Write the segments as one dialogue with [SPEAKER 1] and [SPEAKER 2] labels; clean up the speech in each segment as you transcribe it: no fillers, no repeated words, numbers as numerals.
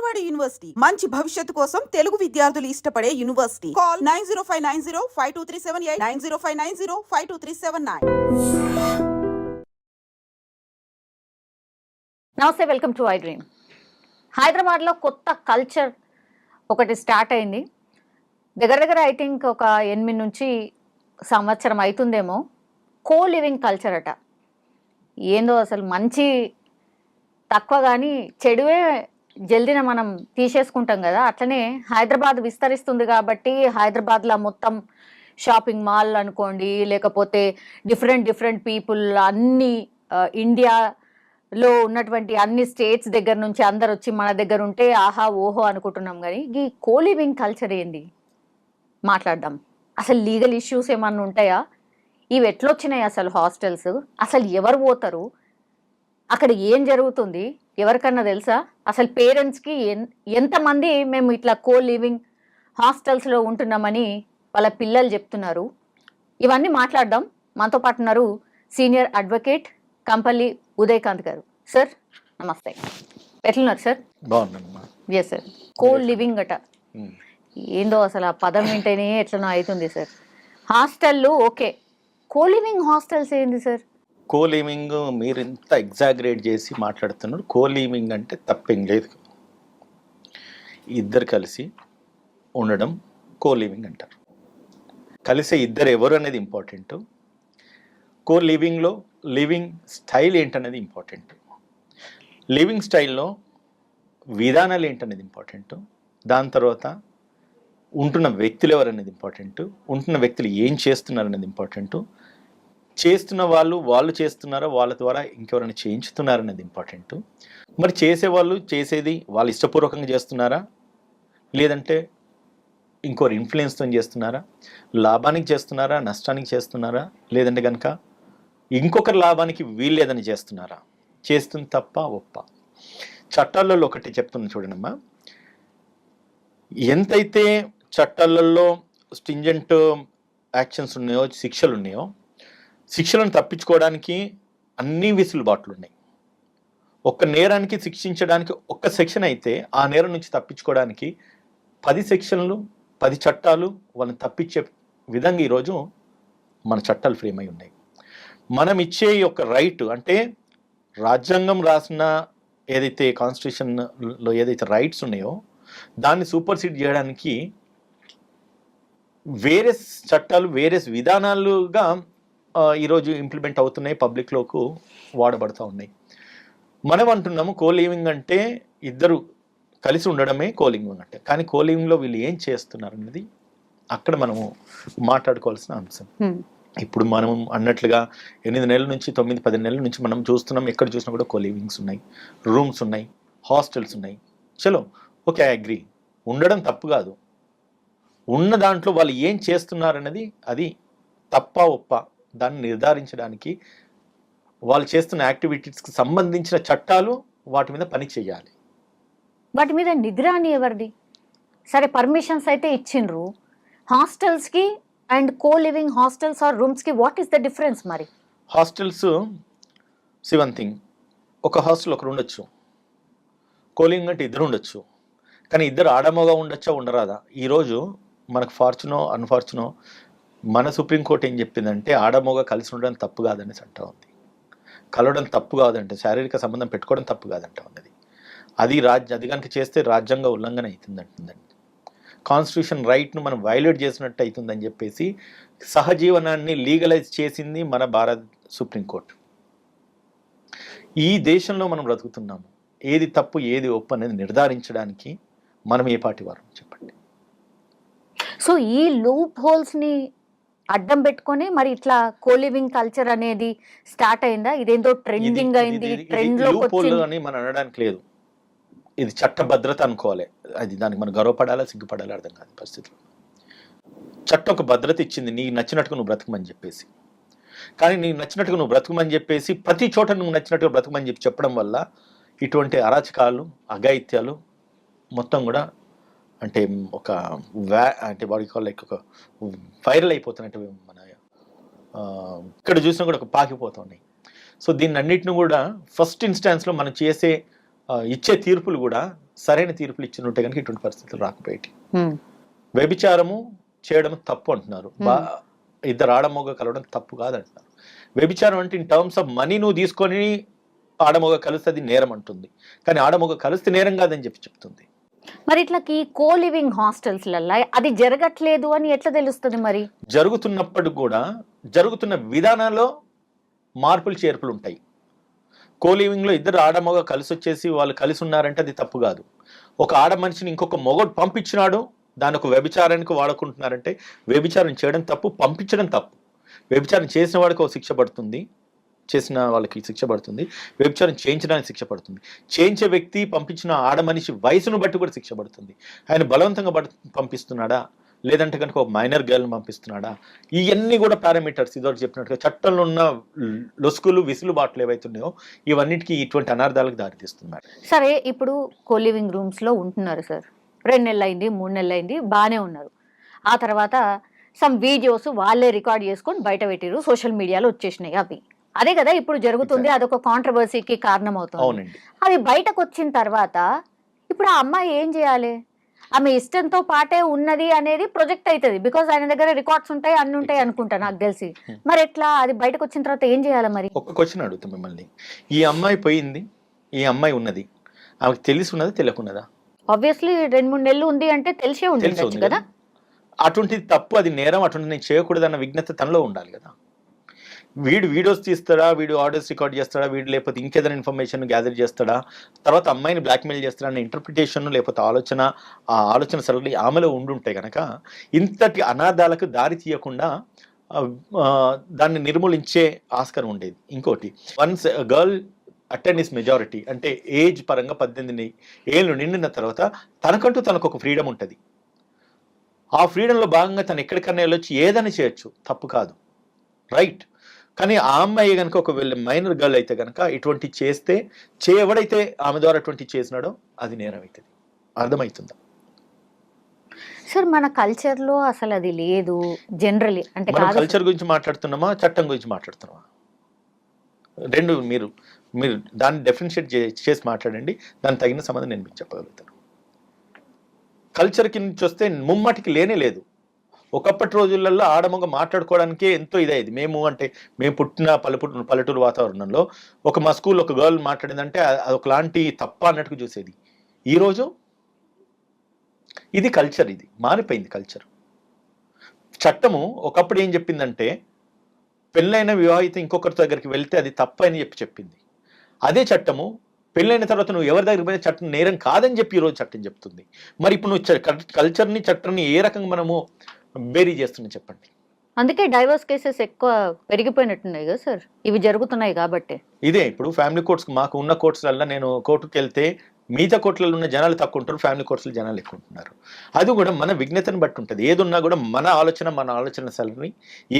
[SPEAKER 1] Vijayawada university మంచి భవిష్యత్తు కోసం తెలుగు విద్యార్థులు ఇష్టపడే యూనివర్సిటీ. కాల్ 9059052378 9059052379.
[SPEAKER 2] నమస్తే, వెల్కమ్ టు ఐ డ్రీమ్. హైదరాబాద్లో కొత్త కల్చర్ ఒకటి స్టార్ట్ అయింది. దగ్గర ఐ థింక్ ఒక 8 నుంచి సంవత్సరం అవుతుందేమో. కో లివింగ్ కల్చర్ అట. ఏందో అసలు మంచి తక్కువ కానీ చెడువే జల్దిన మనం తీసేసుకుంటాం కదా. అట్లనే హైదరాబాద్ విస్తరిస్తుంది కాబట్టి హైదరాబాద్లో మొత్తం షాపింగ్ మాల్ అనుకోండి, లేకపోతే డిఫరెంట్ పీపుల్ అన్ని ఇండియాలో ఉన్నటువంటి అన్ని స్టేట్స్ దగ్గర నుంచి అందరు వచ్చి మన దగ్గర ఉంటే ఆహా ఓహో అనుకుంటున్నాం. కానీ ఈ కోలివింగ్ కల్చర్ ఏంది మాట్లాడదాం. అసలు లీగల్ ఇష్యూస్ ఏమన్నా ఉంటాయా? ఇవి ఎట్లొచ్చినాయి? అసలు హాస్టల్స్ అసలు ఎవరు పోతారు? అక్కడ ఏం జరుగుతుంది ఎవరికన్నా తెలుసా? అసలు పేరెంట్స్కి ఎంతమంది మేము ఇట్లా కో లివింగ్ హాస్టల్స్లో ఉంటున్నామని వాళ్ళ పిల్లలు చెప్తున్నారు? ఇవన్నీ మాట్లాడదాం. మనతో పాటు ఉన్నారు సీనియర్ అడ్వకేట్ కంపల్లి ఉదయకాంత్ గారు. సార్ నమస్తే, ఎట్లున్నారు సార్?
[SPEAKER 3] బాగున్నాను.
[SPEAKER 2] Yes sir. కో లివింగ్ అట ఏందో అసలు ఆ పదం వింటేనే ఎట్లనో అవుతుంది సార్. హాస్టళ్ళు ఓకే, కో లివింగ్ హాస్టల్స్ ఏంది సార్?
[SPEAKER 3] కో లివింగ్ మీరు ఇంత ఎగ్జాగరేట్ చేసి మాట్లాడుతున్నారు. కో లివింగ్ అంటే తప్పేం లేదు. ఇద్దరు కలిసి ఉండడం కో లివింగ్ అంటారు. కలిసే ఇద్దరు ఎవరు అనేది ఇంపార్టెంట్. కో లివింగ్లో లివింగ్ స్టైల్ ఏంటనేది ఇంపార్టెంట్. లివింగ్ స్టైల్లో విధానాలు ఏంటనేది ఇంపార్టెంట్. దాని తర్వాత ఉంటున్న వ్యక్తులు ఎవరనేది ఇంపార్టెంట్. ఉంటున్న వ్యక్తులు ఏం చేస్తున్నారు అనేది ఇంపార్టెంట్. చేస్తున్న వాళ్ళు చేస్తున్నారా, వాళ్ళ ద్వారా ఇంకెవరైనా చేయించుతున్నారనేది ఇంపార్టెంట్. మరి చేసేవాళ్ళు చేసేది వాళ్ళు ఇష్టపూర్వకంగా చేస్తున్నారా, లేదంటే ఇంకోరు ఇన్ఫ్లుయెన్స్తో చేస్తున్నారా? లాభానికి చేస్తున్నారా, నష్టానికి చేస్తున్నారా, లేదంటే కనుక ఇంకొకరి లాభానికి వీళ్ళు ఏదైనా చేస్తున్నారా? చేస్తుంది తప్ప ఒప్ప. చట్టాలలో ఒకటి చెప్తున్నా చూడండమ్మా. ఎంతైతే చట్టాలలో స్ట్రింజెంట్ యాక్షన్స్ ఉన్నాయో, శిక్షలు ఉన్నాయో, శిక్షలను తప్పించుకోవడానికి అన్ని వెసులుబాట్లు ఉన్నాయి. ఒక్క నేరానికి శిక్షించడానికి ఒక్క సెక్షన్ అయితే ఆ నేరం నుంచి తప్పించుకోవడానికి 10 సెక్షన్లు 10 చట్టాలు వాళ్ళని తప్పించే విధంగా ఈరోజు మన చట్టాలు ఫ్రేమ్ అయి ఉన్నాయి. మనం ఇచ్చే ఒక రైట్ అంటే రాజ్యాంగం రాసిన ఏదైతే కాన్స్టిట్యూషన్లో ఏదైతే రైట్స్ ఉన్నాయో దాన్ని సూపర్సీడ్ చేయడానికి వేరే చట్టాలు వేరే విధానాలుగా ఈరోజు ఇంప్లిమెంట్ అవుతున్నాయి, పబ్లిక్లోకి వాడబడుతూ ఉన్నాయి. మనం అంటున్నాము కో లివింగ్ అంటే ఇద్దరు కలిసి ఉండడమే కో లివింగ్ అంటే. కానీ కో లివింగ్లో వీళ్ళు ఏం చేస్తున్నారు అనేది అక్కడ మనము మాట్లాడుకోవాల్సిన అంశం. ఇప్పుడు మనం అన్నట్లుగా 8 నెలల నుంచి 9-10 నెలల నుంచి మనం చూస్తున్నాం. ఎక్కడ చూసినా కూడా కో లివింగ్స్ ఉన్నాయి, రూమ్స్ ఉన్నాయి, హాస్టల్స్ ఉన్నాయి. చలో ఓకే, ఐ అగ్రీ, ఉండడం తప్పు కాదు. ఉన్న దాంట్లో వాళ్ళు ఏం చేస్తున్నారన్నది అది తప్ప ఒప్ప దాన్ని నిర్ధారించడానికి వాళ్ళు చేస్తున్న యాక్టివిటీస్కి సంబంధించిన చట్టాలు వాటి మీద పని చేయాలి.
[SPEAKER 2] వాటి మీద నిగ్రహణ ఎవరిది? సరే, పర్మిషన్స్ అయితే ఇచ్చిండ్రు. హాస్టల్స్కి and co living hostels or రూమ్స్కి వాట్ ఈస్ ద డిఫరెన్స్? మరి
[SPEAKER 3] హాస్టల్స్ వన్ థింగ్, ఒక హాస్టల్ ఒకరు ఉండొచ్చు. కో లివింగ్ అంటే ఇద్దరు ఉండొచ్చు. కానీ ఇద్దరు ఆడమోగా ఉండొచ్చా, ఉండరాదా? ఈరోజు మనకు ఫార్చునో అన్ఫార్చునో మన సుప్రీంకోర్టు ఏం చెప్పిందంటే ఆడమోగా కలిసి ఉండడం తప్పు కాదని అంటా ఉంది. కలవడం తప్పు కాదంటే, శారీరక సంబంధం పెట్టుకోవడం తప్పు కాదంటా ఉన్నది. అది కనుక చేస్తే రాజ్యాంగ ఉల్లంఘన అవుతుంది అంటుందండి. కాన్స్టిట్యూషన్ రైట్ను మనం వైలేట్ చేసినట్టు అవుతుందని చెప్పేసి సహజీవనాన్ని లీగలైజ్ చేసింది మన భారత సుప్రీంకోర్టు. ఈ దేశంలో మనం బ్రతుకుతున్నాము. ఏది తప్పు ఏది ఒప్పు అనేది నిర్ధారించడానికి మనం ఏ పార్టీ వారం చెప్పండి.
[SPEAKER 2] సో ఈ లూప్ హోల్స్ని అడ్డం పెట్టుకొని మరి ఇట్లా కోలివింగ్ కల్చర్ అనేది స్టార్ట్ అయిందా? ఇదేందో ట్రెండింగ్ అయింది, ట్రెండ్ లో
[SPEAKER 3] అని మనం అనడానికి లేదు. ఇది చట్టభద్రత అనుకోవాలి. అది దానికి మనం గర్వపడాలా సిగ్గుపడాలా అర్థం కాదు పరిస్థితులు. చట్టం ఒక భద్రత ఇచ్చింది, నీకు నచ్చినట్టుగా నువ్వు బ్రతకమని చెప్పేసి. కానీ నీకు నచ్చినట్టుగా నువ్వు బ్రతకమని చెప్పేసి ప్రతి చోట నువ్వు నచ్చినట్టుగా బ్రతకమని చెప్పడం వల్ల ఇటువంటి అరాచకాలు, అఘాయిత్యాలు మొత్తం కూడా అంటే ఒక అంటే వాడికి లైక్ ఒక వైరల్ అయిపోతున్నట్టు మన ఇక్కడ చూసినా కూడా ఒక పాకిపోతున్నాయి. సో దీన్ని అన్నిటిని కూడా ఫస్ట్ ఇన్స్టాన్స్లో మనం చేసే ఇచ్చే తీర్పులు కూడా సరైన తీర్పులు ఇచ్చినట్టే కనుక ఇటువంటి పరిస్థితులు రాకపోయేటి. వ్యభిచారము చేయడం తప్పు అంటున్నారు, ఇద్దరు ఆడమొగ కలవడం తప్పు కాదంటున్నారు. వ్యభిచారం అంటే ఇన్ టర్మ్స్ ఆఫ్ మనీ నువ్వు తీసుకొని ఆడమొగ కలిస్తే అది నేరం అంటుంది, కానీ ఆడమొగ కలిస్తే నేరం కాదని చెప్తుంది.
[SPEAKER 2] మరి ఇట్లకి కో లివింగ్ హాస్టల్స్లలో అది జరగట్లేదు అని ఎట్లా తెలుస్తుంది? మరి
[SPEAKER 3] జరుగుతున్నప్పుడు కూడా జరుగుతున్న విధానాల్లో మార్పులు చేర్పులు ఉంటాయి. కో లివింగ్లో ఇద్దరు ఆడమొగ కలిసి వచ్చేసి వాళ్ళు కలిసి ఉన్నారంటే అది తప్పు కాదు. ఒక ఆడ మనిషిని ఇంకొక మొగడు పంపించినాడు, దాని ఒక వ్యభిచారానికి వాడుకుంటున్నారంటే వ్యభిచారం చేయడం తప్పు, పంపించడం తప్పు. వ్యభిచారం చేసిన వాడికి ఒక శిక్ష పడుతుంది, చేసిన వాళ్ళకి శిక్ష పడుతుంది. వ్యభిచారం చేయించడానికి శిక్ష పడుతుంది. చేయించే వ్యక్తి పంపించిన ఆడ మనిషి వయసును బట్టి కూడా శిక్ష పడుతుంది. ఆయన బలవంతంగా పంపిస్తున్నాడా, లేదంటే కనుక ఒక మైనర్ గర్ల్ని పంపిస్తున్నాడా, ఇవన్నీ కూడా పారామీటర్స్ ఇదివరకు చెప్పినట్టుగా చట్టంలో ఉన్న లొసుకులు విసులుబాట్లు ఏవైతున్నాయో ఇవన్నిటికీ ఇటువంటి అనార్థాలకు దారితీస్తున్నాడు.
[SPEAKER 2] సరే, ఇప్పుడు కో లివింగ్ రూమ్స్లో ఉంటున్నారు సార్, 2 నెలలు అయింది, 3 నెలలు అయింది, బాగానే ఉన్నారు. ఆ తర్వాత సమ్ వీడియోస్ వాళ్ళే రికార్డ్ చేసుకొని బయట పెట్టిరు, సోషల్ మీడియాలో వచ్చేసినాయి. అవి అదే కదా ఇప్పుడు జరుగుతుంది, అదొక కాంట్రవర్సీకి కారణం అవుతుంది. అది బయటకు వచ్చిన తర్వాత ఇప్పుడు ఆ అమ్మాయి ఏం చేయాలి? ఆమె ఇష్టంతో పాటే ఉన్నది అనేది ప్రొజెక్ట్ అవుతుంది, బికాజ్ ఆయన దగ్గర రికార్డ్స్ ఉంటాయి, అన్ని ఉంటాయి అనుకుంటా నాకు తెలిసి. మరి ఎట్లా అది బయటకు వచ్చిన తర్వాత ఏం చేయాలి? మరి
[SPEAKER 3] ఒక క్వశ్చన్ అడుగుతాం మిమ్మల్ని, ఈ అమ్మాయి పోయింది, ఈ అమ్మాయి ఉన్నది, ఆమెకు తెలిసి ఉన్నదా తెలియకున్నదా?
[SPEAKER 2] ఆబ్వియస్లీ 2-3 నెలలు ఉంది అంటే తెలిసే ఉంటుంది కదా.
[SPEAKER 3] అటువంటిది తప్పు, అది నేరం, అటువంటి నేను చేయకూడదన్న విజ్ఞత తనలో ఉండాలి కదా. వీడు వీడియోస్ తీస్తాడా, వీడు ఆడియోస్ రికార్డ్ చేస్తాడా, వీడు లేకపోతే ఇంకేదైనా ఇన్ఫర్మేషన్ గ్యాదర్ చేస్తాడా, తర్వాత అమ్మాయిని బ్లాక్మెయిల్ చేస్తాడా అనే ఇంటర్ప్రిటేషన్ లేకపోతే ఆ ఆలోచన సరళి ఆమెలో ఉండుంటే కనుక ఇంతటి అనాథాలకు దారి తీయకుండా దాన్ని నిర్మూలించే ఆస్కారం ఉండేది. ఇంకోటి, వన్స్ గర్ల్ అటెండ్ మెజారిటీ అంటే ఏజ్ పరంగా 18 ఏళ్ళు నిండిన తర్వాత తనకంటూ తనకు ఒక ఫ్రీడమ్ ఉంటుంది. ఆ ఫ్రీడంలో భాగంగా తను ఎక్కడికన్నా వెళ్ళొచ్చి ఏదైనా చేయొచ్చు, తప్పు కాదు, రైట్. కానీ ఆ అమ్మాయి కనుక ఒకవేళ మైనర్ గర్ల్ అయితే కనుక ఇటువంటి చేస్తే ఎవడైతే ఆమె ద్వారా అటువంటి చేసినాడో అది నేరం అవుతుంది. అర్థమవుతుందా
[SPEAKER 2] సార్? మన కల్చర్లో అసలు అది లేదు జనరలీ. అంటే
[SPEAKER 3] కల్చర్ గురించి మాట్లాడుతున్నామా, చట్టం గురించి మాట్లాడుతున్నామా? రెండు మీరు దాన్ని డెఫినిషియేట్ చేసి మాట్లాడండి, దానికి తగిన సంబంధం నేను మీకు చెప్పగలుగుతాను. కల్చర్కి నుంచి వస్తే ముమ్మటికి లేనే లేదు. ఒకప్పటి రోజులలో ఆడమొగ మాట్లాడుకోవడానికే ఎంతో ఇదైంది. మేము పుట్టిన పల్లెటూరు వాతావరణంలో మా స్కూల్లో ఒక గర్ల్ మాట్లాడిందంటే అది ఒకలాంటి తప్ప అన్నట్టుగా చూసేది. ఈరోజు ఇది కల్చర్, ఇది మారిపోయింది కల్చర్. చట్టము ఒకప్పుడు ఏం చెప్పిందంటే పెళ్ళైన వివాహిత ఇంకొకరి దగ్గరికి వెళ్తే అది తప్ప అని చెప్పింది. అదే చట్టము పెళ్ళైన తర్వాత నువ్వు ఎవరి దగ్గర పోయిన చట్టం నేరం కాదని చెప్పి ఈరోజు చట్టం చెప్తుంది. మరి ఇప్పుడు నువ్వు కల్చర్ని చట్టాన్ని ఏ రకంగా మనము బేరీ చేస్తున్నా చెప్పండి.
[SPEAKER 2] అందుకే డైవర్స్ కేసెస్ ఎక్కువ పెరిగిపోయినట్టున్నాయి కదా సార్, ఇవి జరుగుతున్నాయి కాబట్టి.
[SPEAKER 3] ఇదే ఇప్పుడు ఫ్యామిలీ కోర్ట్స్, మాకు ఉన్న కోర్ట్స్లలో నేను కోర్టుకు వెళ్తే మిగతా కోర్టులలో ఉన్న జనాలు తక్కువ ఉంటారు, ఫ్యామిలీ కోర్ట్స్లో జనాలు ఎక్కువ ఉంటున్నారు. అది కూడా మన విజ్ఞతను బట్టి ఉంటుంది. ఏదున్నా కూడా మన ఆలోచన సరళిని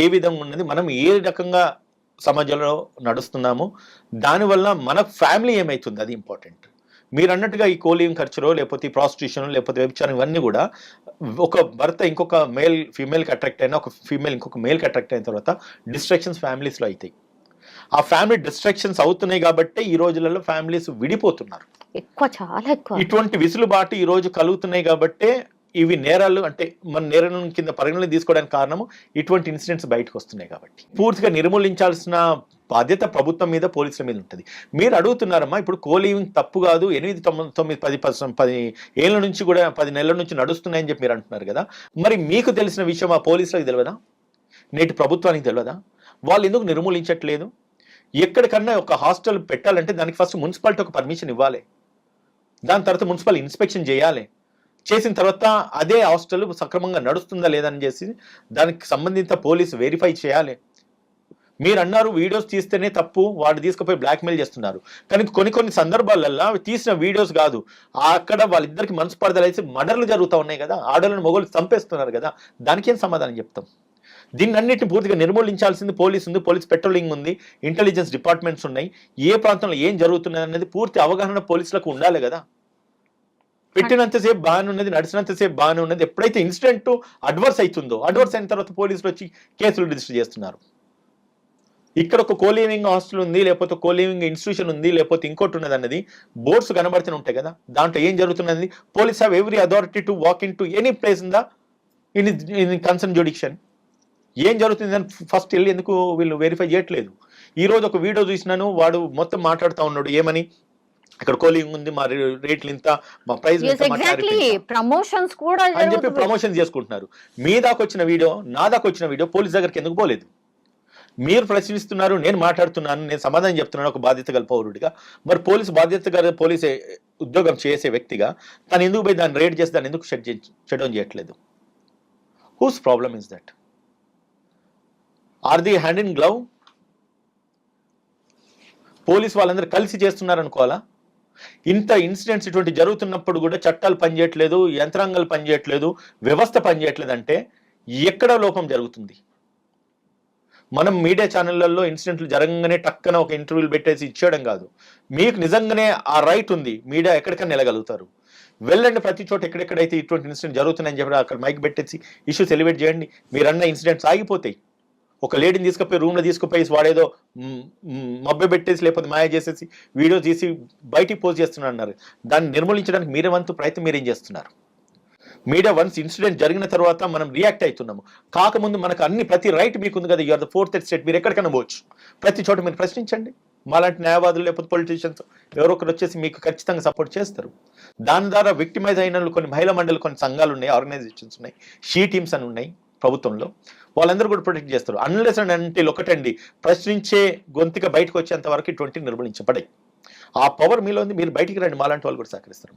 [SPEAKER 3] ఏ విధంగా ఉన్నది, మనం ఏ రకంగా సమాజంలో నడుస్తున్నాము, దానివల్ల మన ఫ్యామిలీ ఏమవుతుంది అది ఇంపార్టెంట్. మీరు అన్నట్టుగా ఈ కోలివింగ్ ఖర్చులో లేకపోతే ఈ ప్రాస్టిట్యూషన్ లేకపోతే వ్యభిచారం ఇవన్నీ కూడా ఒక భర్త ఇంకొక ఫీమేల్కి అట్రాక్ట్ అయినా, ఒక ఫీమేల్ ఇంకొక మేల్కి అట్రాక్ట్ అయిన తర్వాత డిస్ట్రాక్షన్స్ ఫ్యామిలీస్లో అవుతాయి. ఆ ఫ్యామిలీ డిస్ట్రాక్షన్స్ అవుతున్నాయి కాబట్టి ఈ రోజులలో ఫ్యామిలీస్ విడిపోతున్నారు
[SPEAKER 2] ఎక్కువ, చాలా ఎక్కువ.
[SPEAKER 3] ఇటువంటి విసులుబాటు ఈ రోజు కలుగుతున్నాయి కాబట్టి ఇవి నేరాలు, అంటే మన నేరం కింద పరిగణన తీసుకోవడానికి కారణము ఇటువంటి ఇన్సిడెంట్స్ బయటకు వస్తున్నాయి కాబట్టి పూర్తిగా నిర్మూలించాల్సిన బాధ్యత ప్రభుత్వం మీద, పోలీసుల మీద ఉంటుంది. మీరు అడుగుతున్నారమ్మా, ఇప్పుడు కోలివింగ్ తప్పు కాదు, 8, 9, 10 ఏళ్ళ నుంచి కూడా 10 నెలల నుంచి నడుస్తున్నాయని చెప్పి మీరు అంటున్నారు కదా. మరి మీకు తెలిసిన విషయం ఆ పోలీసులకు తెలియదా, నేటి ప్రభుత్వానికి తెలియదా? వాళ్ళు ఎందుకు నిర్మూలించట్లేదు? ఎక్కడికన్నా ఒక హాస్టల్ పెట్టాలంటే దానికి ఫస్ట్ మున్సిపాలిటీ ఒక పర్మిషన్ ఇవ్వాలి, దాని తర్వాత మున్సిపల్ ఇన్స్పెక్షన్ చేయాలి, చేసిన తర్వాత అదే హాస్టల్ సక్రమంగా నడుస్తుందా లేదని చేసి దానికి సంబంధిత పోలీసు వెరిఫై చేయాలి. మీరు అన్నారు వీడియోస్ తీస్తేనే తప్పు, వాడు తీసుకుపోయి బ్లాక్మెయిల్ చేస్తున్నారు, కానీ కొన్ని సందర్భాలలో తీసిన వీడియోస్ కాదు, అక్కడ వాళ్ళిద్దరికి మనసు పడదలేసి మర్డర్లు జరుగుతూ ఉన్నాయి కదా, ఆడలను మొగోళ్ళు చంపేస్తున్నారు కదా, దానికేం సమాధానం చెప్తాం? దీన్ని అన్నింటిని పూర్తిగా నిర్మూలించాల్సింది పోలీసు ఉంది, పోలీస్ పెట్రోలింగ్ ఉంది, ఇంటెలిజెన్స్ డిపార్ట్మెంట్స్ ఉన్నాయి. ఏ ప్రాంతంలో ఏం జరుగుతున్నది అనేది పూర్తి అవగాహన పోలీసులకు ఉండాలి కదా. పెట్టినంతసేపు బాగానే ఉన్నది, నడిచినంతసేపు బాగానే ఉన్నది, ఎప్పుడైతే ఇన్సిడెంట్ అడ్వర్స్ అవుతుందో, అడ్వర్స్ అయిన తర్వాత పోలీసులు వచ్చి కేసులు రిజిస్టర్ చేస్తున్నారు. ఇక్కడ ఒక కోలివింగ్ హాస్టల్ ఉంది, లేకపోతే కోలివింగ్ ఇన్స్టిట్యూషన్ ఉంది, లేకపోతే ఇంకోటి ఉన్నది అన్నది బోర్డ్స్ కనబడుతూనే ఉంటాయి కదా. దాంట్లో ఏం జరుగుతున్నది, police have every authority to walk in to any place in the in concern jurisdiction. ఏం జరుగుతుందని ఫస్ట్ వెళ్ళి ఎందుకు వీళ్ళు వెరిఫై చేయట్లేదు? ఈ రోజు ఒక వీడియో చూసినాను, వాడు మొత్తం మాట్లాడుతూ ఉన్నాడు ఏమని, ఇక్కడ కోలింగ్ ఉంది, మా రేట్లు ఇంత, మా ప్రైస్
[SPEAKER 2] ప్రమోషన్స్ కూడా
[SPEAKER 3] అని చెప్పి ప్రమోషన్ చేసుకుంటున్నారు. మీ దాకా వచ్చిన వీడియో, నా దాకా వచ్చిన వీడియో పోలీస్ దగ్గరికి ఎందుకు పోలేదు? మీరు ప్రశ్నిస్తున్నారు, నేను మాట్లాడుతున్నాను, నేను సమాధానం చెప్తున్నాను ఒక బాధ్యత గల పౌరుడిగా. మరి బాధ్యత గల పోలీస్ ఉద్యోగం చేసే వ్యక్తిగా తను ఎందుకు పోయి దాన్ని రేట్ చేసి దాన్ని ఎందుకు షట్ డౌన్ చేయట్లేదు? Whose problem is that? Are the hand in glove? Police వాళ్ళందరూ కలిసి చేస్తున్నారు అనుకోవాలా? ఇంత ఇన్సిడెంట్స్ ఇటువంటి జరుగుతున్నప్పుడు కూడా చట్టాలు పనిచేయట్లేదు, యంత్రాంగాలు పనిచేయట్లేదు, వ్యవస్థ పనిచేయట్లేదు అంటే ఎక్కడ లోపం జరుగుతుంది? మనం మీడియా ఛానళ్లలో ఇన్సిడెంట్లు జరగగానే టక్కన ఒక ఇంటర్వ్యూలు పెట్టేసి ఇచ్చేయడం కాదు. మీకు నిజంగానే ఆ రైట్ ఉంది, మీడియా ఎక్కడికైనా వెళ్ళగలుగుతారు, వెళ్ళండి ప్రతి చోట ఎక్కడెక్కడైతే ఇటువంటి ఇన్సిడెంట్ జరుగుతున్నాయని చెప్పి అక్కడ మైక్ పెట్టేసి ఇష్యూస్ ఎలివేట్ చేయండి. మీరన్న ఇన్సిడెంట్స్ ఆగిపోతాయి. ఒక లేడీని తీసుకుపోయి రూమ్లో తీసుకుపోయి వాడేదో మబ్బె పెట్టేసి లేకపోతే మాయ చేసేసి వీడియో తీసి బయటికి పోస్ట్ చేస్తున్నారు అన్నారు. దాన్ని నిర్మూలించడానికి మీరే వంతు ప్రయత్నం మీరేం చేస్తున్నారు? మీడియా వన్స్ ఇన్సిడెంట్ జరిగిన తర్వాత మనం రియాక్ట్ అవుతున్నాము, కాకముందు మనకు ప్రతి రైట్ మీకు ఉంది కదా. యూఆర్ ద ఫోర్త్ స్టేట్, మీరు ఎక్కడికైనా పోవచ్చు, ప్రతి చోట మీరు ప్రశ్నించండి. మాలాంటి న్యాయవాదులు లేకపోతే పొలిటీషియన్స్ ఎవరో ఒకరు వచ్చేసి మీకు ఖచ్చితంగా సపోర్ట్ చేస్తారు. దాని ద్వారా విక్టిమైజ్ అయిన కొన్ని మహిళా మండలి, కొన్ని సంఘాలు ఉన్నాయి, ఆర్గనైజేషన్స్ ఉన్నాయి, షీ టీమ్స్ అని ఉన్నాయి ప్రభుత్వంలో, వాళ్ళందరూ కూడా ప్రొటెక్ట్ చేస్తారు. అన్లెస్ అండ్ అంటిల్ ఒకటండి, ప్రశ్నించే గొంతుగా బయటకు వచ్చేంత వరకు ఇటువంటి నిర్మూలించబడాయి. ఆ పవర్ మీలో ఉంది, మీరు బయటికి రండి, మాలాంటి వాళ్ళు కూడా సహకరిస్తారు.